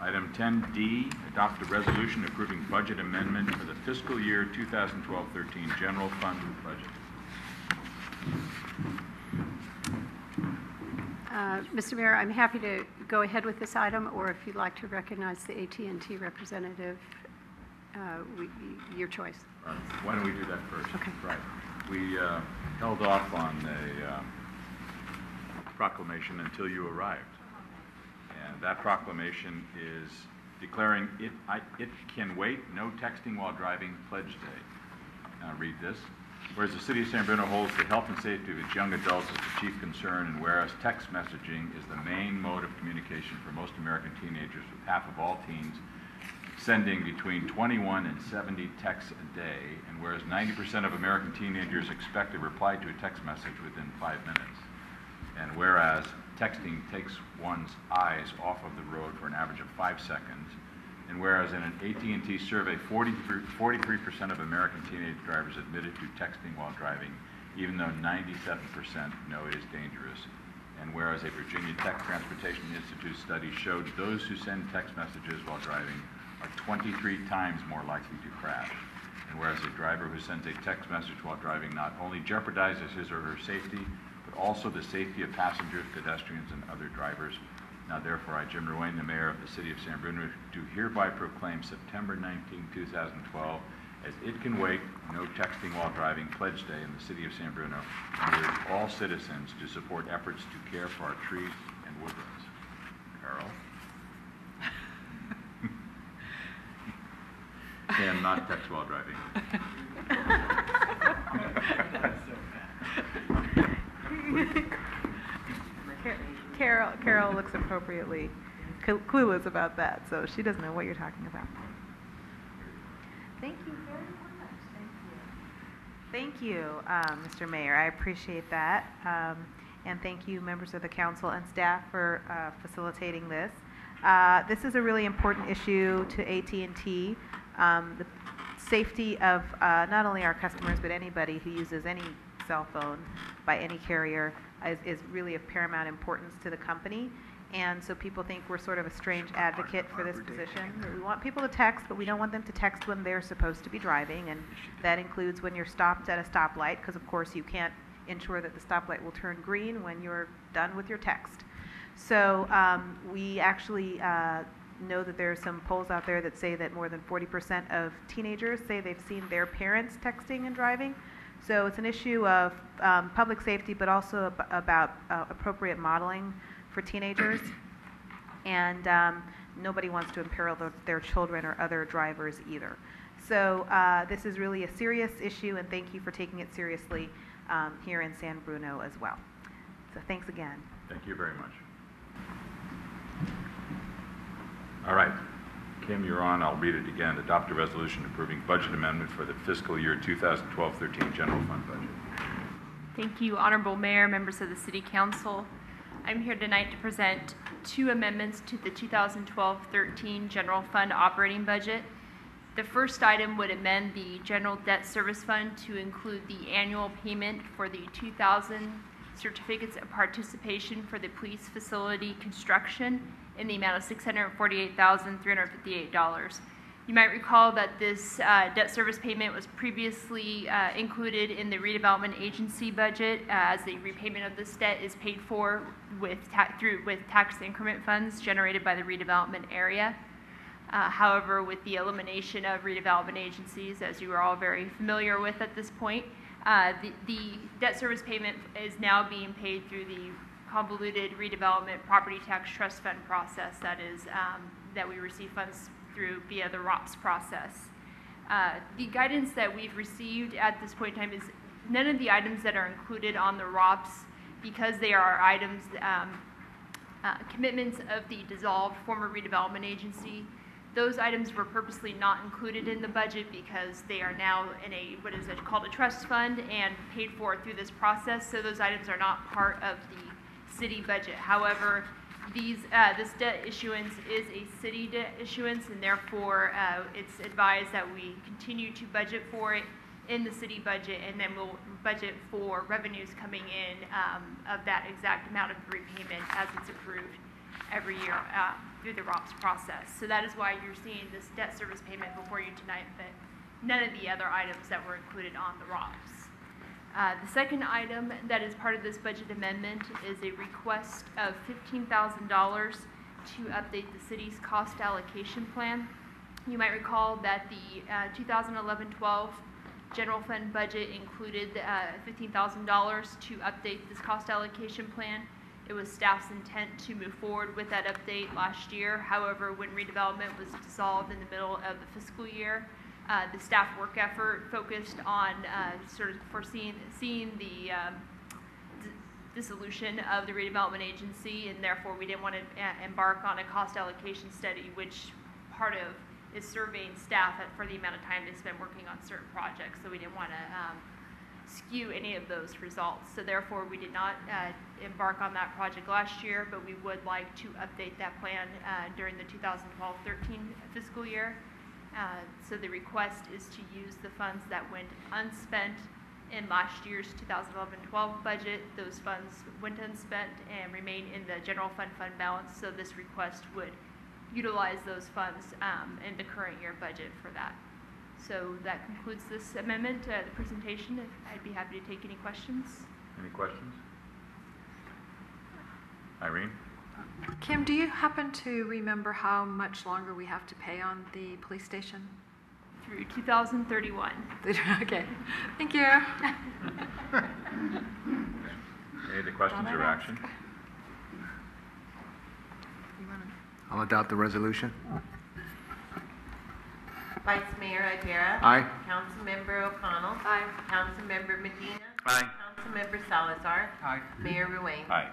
Item 10D, adopt a resolution approving budget amendment for the fiscal year 2012-13 general fund budget. Mr. Mayor, I'm happy to go ahead with this item, or if you'd like to recognize the AT&T representative, your choice. Why don't we do that first? Okay. Right. We held off on the proclamation until you arrived. And that proclamation is declaring it can wait, no texting while driving, pledge day. Now read this. Whereas the City of San Bruno holds the health and safety of its young adults as the chief concern, and whereas text messaging is the main mode of communication for most American teenagers, with half of all teens sending between 21 and 70 texts a day, and whereas 90% of American teenagers expect a reply to a text message within 5 minutes, and whereas texting takes one's eyes off of the road for an average of 5 seconds, and whereas in an AT&T survey, 43% of American teenage drivers admitted to texting while driving, even though 97% know it is dangerous. And whereas a Virginia Tech Transportation Institute study showed those who send text messages while driving are 23 times more likely to crash. And whereas a driver who sends a text message while driving not only jeopardizes his or her safety, but also the safety of passengers, pedestrians, and other drivers. Now therefore, I, Jim Ruane, the mayor of the City of San Bruno, do hereby proclaim September 19, 2012 as It Can Wait, No Texting While Driving Pledge Day in the City of San Bruno, and urge all citizens to support efforts to care for our trees and woodlands. Carol? And not text while driving. Carol looks appropriately clueless about that, so she doesn't know what you're talking about. Thank you very much. Thank you, Mr. Mayor. I appreciate that. And thank you, members of the council and staff, for facilitating this. This is a really important issue to AT&T. The safety of not only our customers, but anybody who uses any cell phone by any carrier is really of paramount importance to the company. And so people think we're sort of a strange advocate for this position. We want people to text, but we don't want them to text when they're supposed to be driving, and that includes when you're stopped at a stoplight, because of course you can't ensure that the stoplight will turn green when you're done with your text. So we actually know that there are some polls out there that say that more than 40% of teenagers say they've seen their parents texting and driving. So it's an issue of public safety, but also about appropriate modeling for teenagers. And nobody wants to imperil their children or other drivers either. So this is really a serious issue, and thank you for taking it seriously here in San Bruno as well. So thanks again. Thank you very much. All right. Kim, you're on. I'll read it again. Adopt a resolution approving budget amendment for the fiscal year 2012-13 general fund budget. Thank you, Honorable Mayor, members of the City Council. I'm here tonight to present two amendments to the 2012-13 general fund operating budget. The first item would amend the general debt service fund to include the annual payment for the 2,000 certificates of participation for the police facility construction in the amount of $648,358. You might recall that this debt service payment was previously included in the redevelopment agency budget, as the repayment of this debt is paid for with tax increment funds generated by the redevelopment area. However, with the elimination of redevelopment agencies, as you are all very familiar with at this point, the debt service payment is now being paid through the convoluted redevelopment property tax trust fund process that we receive funds through via the ROPS process. The guidance that we've received at this point in time is none of the items that are included on the ROPS, because they are items, commitments of the dissolved former redevelopment agency. Those items were purposely not included in the budget because they are now in what is called a trust fund and paid for through this process, so those items are not part of the city budget. However, this debt issuance is a city debt issuance, and therefore it's advised that we continue to budget for it in the city budget, and then we'll budget for revenues coming in of that exact amount of repayment as it's approved. every year through the ROPS process. So that is why you're seeing this debt service payment before you tonight, but none of the other items that were included on the ROPS. The second item that is part of this budget amendment is a request of $15,000 to update the city's cost allocation plan. You might recall that the 2011-12 general fund budget included $15,000 to update this cost allocation plan. It was staff's intent to move forward with that update last year. However, when redevelopment was dissolved in the middle of the fiscal year, the staff work effort focused on sort of seeing the dissolution of the redevelopment agency, and therefore we didn't want to embark on a cost allocation study, which part of is surveying staff for the amount of time they spend working on certain projects. So we didn't want to skew any of those results. So therefore we did not embark on that project last year, but we would like to update that plan during the 2012-13 fiscal year. So the request is to use the funds that went unspent in last year's 2011-12 budget. Those funds went unspent and remain in the general fund balance. So this request would utilize those funds in the current year budget for that. So that concludes this amendment, the presentation. I'd be happy to take any questions. Any questions? Irene? Kim, do you happen to remember how much longer we have to pay on the police station? Through 2031. Okay, thank you. Any other questions or action? I'll adopt the resolution. Vice Mayor Iguera. Aye. Councilmember O'Connell. Aye. Councilmember Medina. Aye. Councilmember Salazar. Aye. Mayor Ruane. Aye.